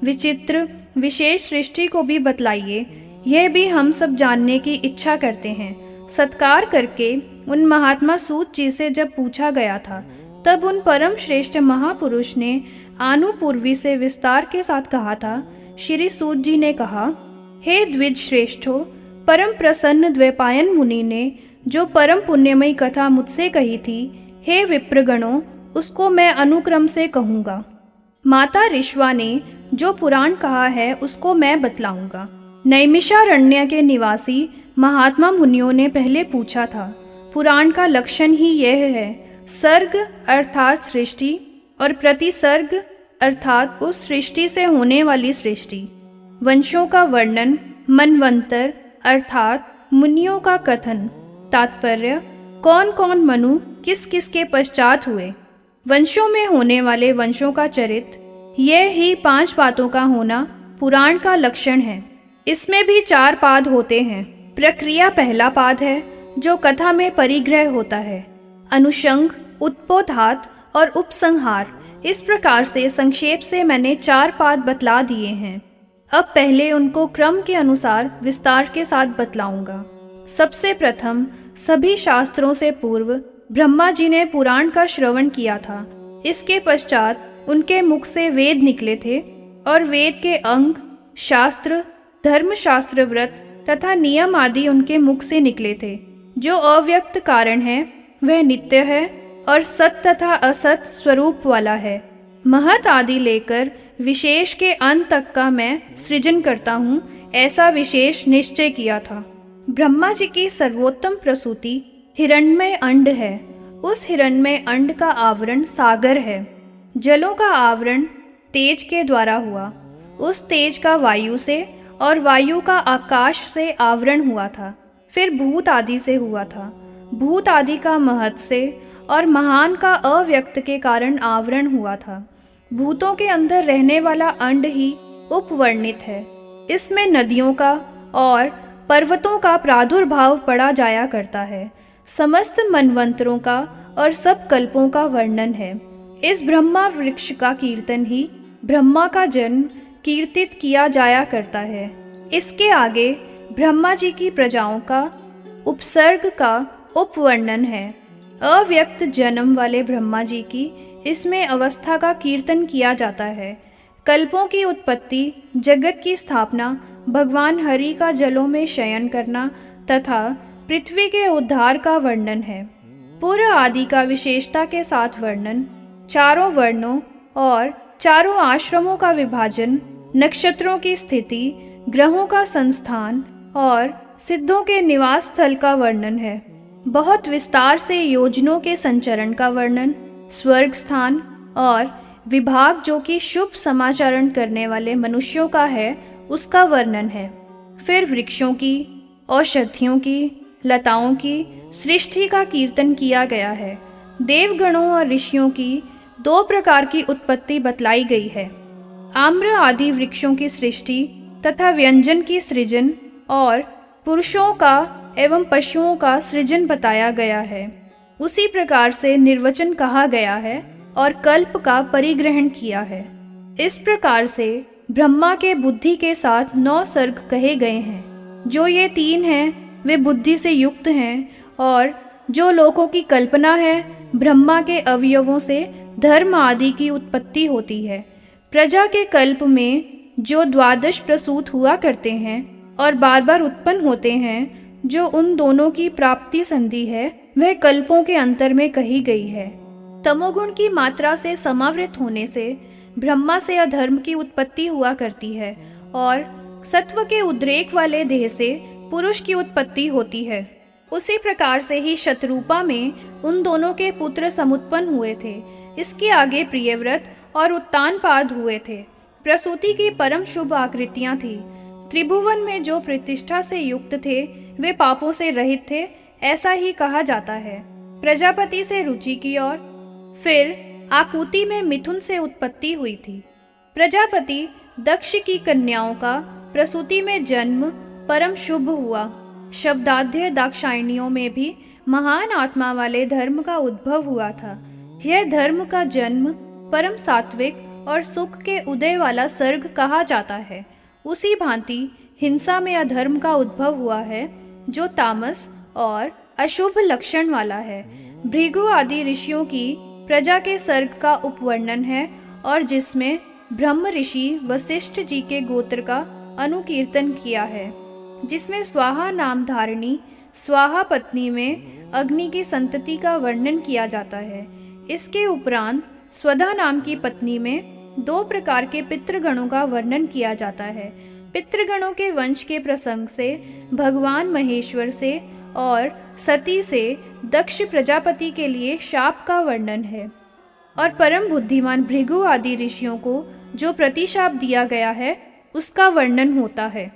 विचित्र विशेष सृष्टि को भी बतलाइए, यह भी हम सब जानने की इच्छा करते हैं। सत्कार करके उन महात्मा सूत जी से जब पूछा गया था, तब उन परम श्रेष्ठ महापुरुष ने आनुपूर्वी से विस्तार के साथ कहा था। श्री सूत जी ने कहा, हे द्विज श्रेष्ठो, परम प्रसन्न द्वैपायन मुनि ने जो परम पुण्यमयी कथा मुझसे कही थी, हे विप्रगणों, उसको मैं अनुक्रम से कहूँगा। माता ऋष्वा ने जो पुराण कहा है उसको मैं बतलाऊंगा। नैमिषारण्य के निवासी महात्मा मुनियों ने पहले पूछा था। पुराण का लक्षण ही यह है, सर्ग अर्थात सृष्टि और प्रतिसर्ग अर्थात उस सृष्टि से होने वाली सृष्टि। वंशों का वर्णन, मनवंतर अर्थात मुनियों का कथन। तात्पर्य, कौन कौन मनु किस किस के पश्चात हुए। वंशों में होने वाले वंशों का चरित्र, यह ही 5 बातों का होना पुराण का लक्षण है। इसमें भी 4 पाद होते हैं। प्रक्रिया पहला पाद है जो कथा में परिग्रह होता है। अनुषंग, उत्पोधात और उपसंहार, इस प्रकार से संक्षेप से मैंने 4 पाद बतला दिए हैं। अब पहले उनको क्रम के अनुसार विस्तार के साथ बतलाऊंगा। सबसे प्रथम सभी शास्त्रों से पूर्व ब्रह्मा जी ने पुराण का श्रवण किया था। इसके पश्चात उनके मुख से वेद निकले थे और वेद के अंग, शास्त्र, धर्मशास्त्र, व्रत तथा नियम आदि उनके मुख से निकले थे। जो अव्यक्त कारण है वह नित्य है और सत तथा असत स्वरूप वाला है। महत आदि लेकर विशेष के अंत तक का मैं सृजन करता हूँ, ऐसा विशेष निश्चय किया था। ब्रह्मा जी की सर्वोत्तम प्रसूति हिरण्मय अंड है। उस हिरण्मय अंड का आवरण सागर है। जलों का आवरण तेज के द्वारा हुआ। उस तेज का वायु से और वायु का आकाश से आवरण हुआ था। फिर भूत आदि से हुआ था। भूत आदि का महत से और महान का अव्यक्त के कारण आवरण हुआ था। भूतों के अंदर रहने वाला अंड ही उपवर्णित है। इसमें नदियों का और पर्वतों का प्रादुर्भाव पड़ा जाया करता है। समस्त मनवंतरों का और सब कल्पों का वर्णन है। इस ब्रह्मा वृक्ष का कीर्तन ही ब्रह्मा का जन्म कीर्तित किया जाया करता है। इसके आगे ब्रह्मा जी की प्रजाओं का उपसर्ग का उपवर्णन है। अव्यक्त जन्म वाले ब्रह्मा जी की इसमें अवस्था का कीर्तन किया जाता है। कल्पों की उत्पत्ति, जगत की स्थापना, भगवान हरि का जलों में शयन करना तथा पृथ्वी के उद्धार का वर्णन है। पुर आदि का विशेषता के साथ वर्णन, चारों वर्णों और चारों आश्रमों का विभाजन, नक्षत्रों की स्थिति, ग्रहों का संस्थान और सिद्धों के निवास स्थल का वर्णन है। बहुत विस्तार से योजनों के संचरण का वर्णन, स्वर्ग स्थान और विभाग जो कि शुभ समाचरण करने वाले मनुष्यों का है, उसका वर्णन है। फिर वृक्षों की, औषधियों की, लताओं की सृष्टि का कीर्तन किया गया है। देवगणों और ऋषियों की 2 प्रकार की उत्पत्ति बतलाई गई है। आम्र आदि वृक्षों की सृष्टि तथा व्यंजन की सृजन और पुरुषों का एवं पशुओं का सृजन बताया गया है। उसी प्रकार से निर्वचन कहा गया है और कल्प का परिग्रहण किया है। इस प्रकार से ब्रह्मा के बुद्धि के साथ 9 सर्ग कहे गए हैं। जो ये 3 हैं वे बुद्धि से युक्त हैं और जो लोकों की कल्पना है, ब्रह्मा के अवयवों से धर्म आदि की उत्पत्ति होती है। प्रजा के कल्प में जो 12 प्रसूत हुआ करते हैं और बार बार उत्पन्न होते हैं, जो उन दोनों की प्राप्ति संधि है, वह कल्पों के अंतर में कही गई है। तमोगुण की मात्रा से समावृत होने से ब्रह्मा से अधर्म की उत्पत्ति हुआ करती है और सत्व के उद्रेक वाले देह से पुरुष की उत्पत्ति होती है। उसी प्रकार से ही शतरूपा में उन दोनों के पुत्र समुत्पन्न हुए थे। इसके आगे प्रियव्रत और उत्तानपाद हुए थे। प्रसूति की परम शुभ आकृतियां थी। त्रिभुवन में जो प्रतिष्ठा से युक्त थे वे पापों से रहित थे, ऐसा ही कहा जाता है। प्रजापति से रुचि की और फिर आकुति में मिथुन से उत्पत्ति हुई थी। प्रजापति दक्ष की कन्याओं का प्रसूति में जन्म परम शुभ हुआ। शब्दाध्य दाक्षायणियों में भी महान आत्मा वाले धर्म का उद्भव हुआ था। यह धर्म का जन्म परम सात्विक और सुख के उदय वाला सर्ग कहा जाता है। उसी भांति हिंसा में अधर्म का उद्भव हुआ है, जो तामस और अशुभ लक्षण वाला है। भृगु आदि ऋषियों की प्रजा के सर्ग का उपवर्णन है, और जिसमें ब्रह्म ऋषि वशिष्ठ जी के गोत्र का अनुकीर्तन किया है, जिसमें स्वाहा नाम धारिणी स्वाहा पत्नी में अग्नि की संतति का वर्णन किया जाता है। इसके उपरांत स्वधा नाम की पत्नी में 2 प्रकार के पितृगणों का वर्णन किया जाता है। पितृगणों के वंश के प्रसंग से भगवान महेश्वर से और सती से दक्ष प्रजापति के लिए शाप का वर्णन है, और परम बुद्धिमान भृगु आदि ऋषियों को जो प्रतिशाप दिया गया है उसका वर्णन होता है।